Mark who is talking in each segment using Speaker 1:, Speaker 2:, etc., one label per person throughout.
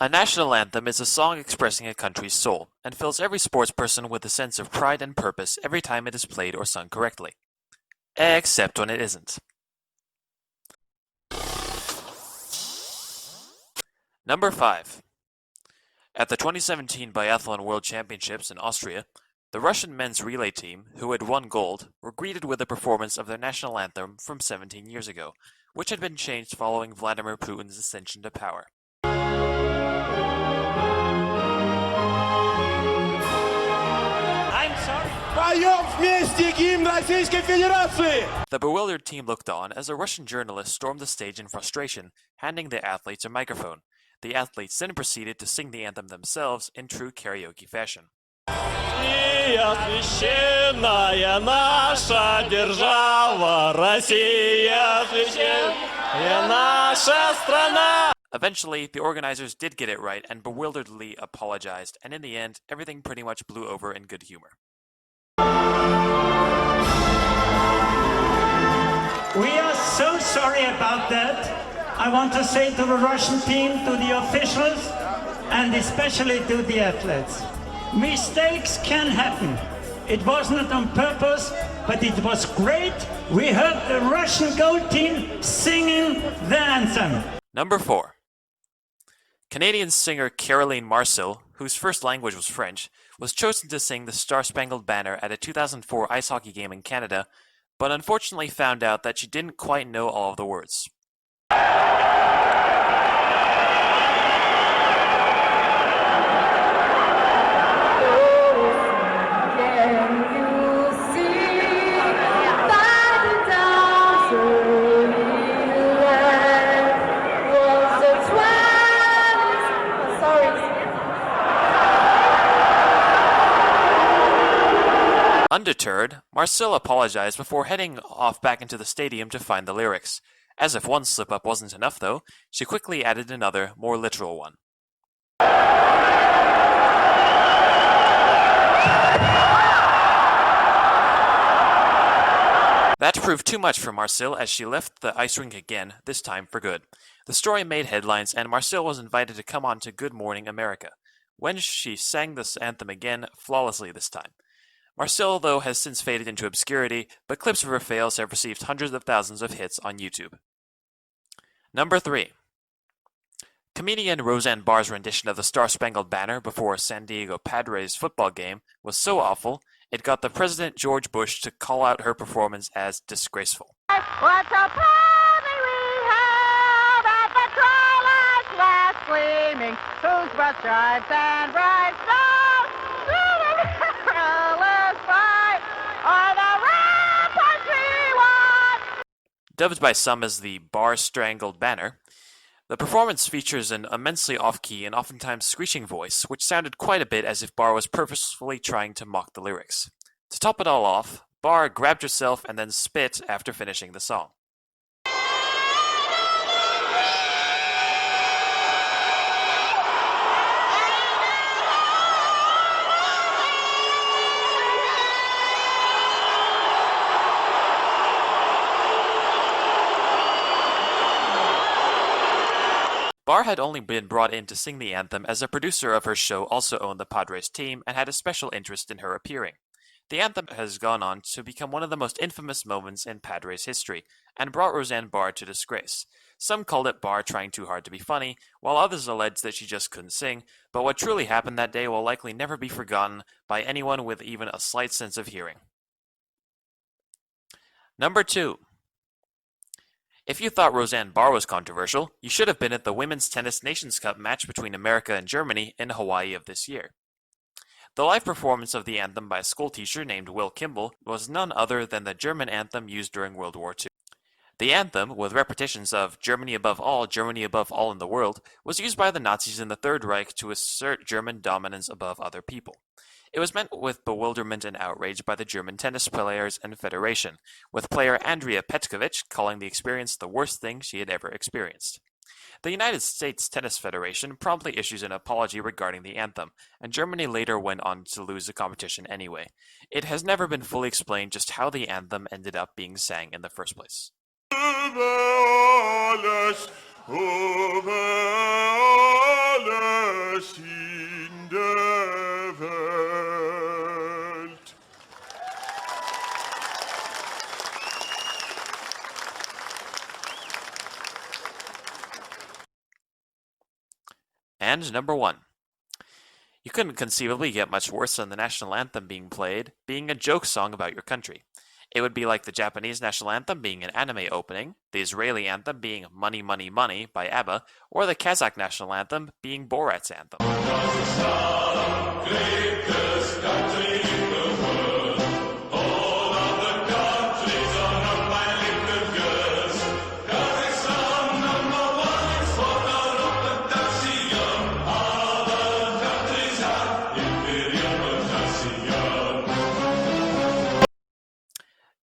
Speaker 1: A national anthem is a song expressing a country's soul, and fills every sportsperson with a sense of pride and purpose every time it is played or sung correctly. Except when it isn't. Number 5. At the 2017 Biathlon World Championships in Austria, the Russian men's relay team, who had won gold, were greeted with a performance of their national anthem from 17 years ago, which had been changed following Vladimir Putin's ascension to power.
Speaker 2: I'm sorry. Поем вместе гимн Российской Федерации!
Speaker 1: The bewildered team looked on as a Russian journalist stormed the stage in frustration, handing the athletes a microphone. The athletes then proceeded to sing the anthem themselves in true karaoke fashion.
Speaker 2: Россия священная наша держава, Россия священная наша страна.
Speaker 1: Eventually, the organizers did get it right and bewilderedly apologized, and in the end, everything pretty much blew over in good humor.
Speaker 3: We are so sorry about that. I want to say to the Russian team, to the officials, and especially to the athletes, mistakes can happen. It was not on purpose, but it was great. We heard the Russian gold team singing the anthem.
Speaker 1: Number 4. Canadian singer Caroline Marcil, whose first language was French, was chosen to sing the Star-Spangled Banner at a 2004 ice hockey game in Canada, but unfortunately found out that she didn't quite know all of the words. Undeterred, Marcil apologized before heading off back into the stadium to find the lyrics. As if one slip-up wasn't enough, though, she quickly added another, more literal one. That proved too much for Marcil as she left the ice rink again, this time for good. The story made headlines, and Marcil was invited to come on to Good Morning America, when she sang this anthem again, flawlessly this time. Marcil, though, has since faded into obscurity, but clips of her fails have received hundreds of thousands of hits on YouTube. Number 3. Comedian Roseanne Barr's rendition of the Star-Spangled Banner before a San Diego Padres football game was so awful, it got the President George Bush to call out her performance as disgraceful.
Speaker 4: What a party we have at the twilight's last gleaming, whose broad stripes and bright stars through the perilous fight are the ramparts we want.
Speaker 1: Dubbed by some as the Barr-Strangled Banner, the performance features an immensely off-key and oftentimes screeching voice, which sounded quite a bit as if Barr was purposefully trying to mock the lyrics. To top it all off, Barr grabbed herself and then spit after finishing the song. Barr had only been brought in to sing the anthem as a producer of her show also owned the Padres team and had a special interest in her appearing. The anthem has gone on to become one of the most infamous moments in Padres history, and brought Roseanne Barr to disgrace. Some called it Barr trying too hard to be funny, while others alleged that she just couldn't sing, but what truly happened that day will likely never be forgotten by anyone with even a slight sense of hearing. Number 2. If you thought Roseanne Barr was controversial, you should have been at the Women's Tennis Nations Cup match between America and Germany in Hawaii of this year. The live performance of the anthem by a schoolteacher named Will Kimball was none other than the German anthem used during World War II. The anthem, with repetitions of Germany above all in the world, was used by the Nazis in the Third Reich to assert German dominance above other people. It was met with bewilderment and outrage by the German tennis players and federation, with player Andrea Petkovic calling the experience the worst thing she had ever experienced. The United States Tennis Federation promptly issues an apology regarding the anthem, and Germany later went on to lose the competition anyway. It has never been fully explained just how the anthem ended up being sang in the first place.
Speaker 5: Über alles,
Speaker 1: And number 1. You couldn't conceivably get much worse than the national anthem being played being a joke song about your country. It would be like the Japanese national anthem being an anime opening, the Israeli anthem being Money Money Money by ABBA, or the Kazakh national anthem being Borat's anthem.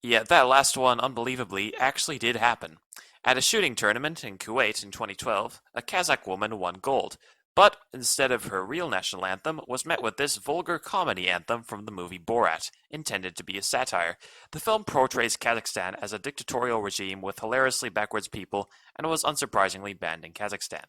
Speaker 1: Yeah, that last one, unbelievably, actually did happen. At a shooting tournament in Kuwait in 2012, a Kazakh woman won gold, but instead of her real national anthem, was met with this vulgar comedy anthem from the movie Borat, intended to be a satire. The film portrays Kazakhstan as a dictatorial regime with hilariously backwards people, and was unsurprisingly banned in Kazakhstan.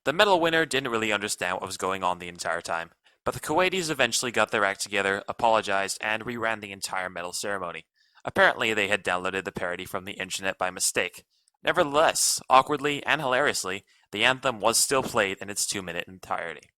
Speaker 1: The medal winner didn't really understand what was going on the entire time, but the Kuwaitis eventually got their act together, apologized, and reran the entire medal ceremony. Apparently, they had downloaded the parody from the internet by mistake. Nevertheless, awkwardly and hilariously, the anthem was still played in its 2-minute entirety.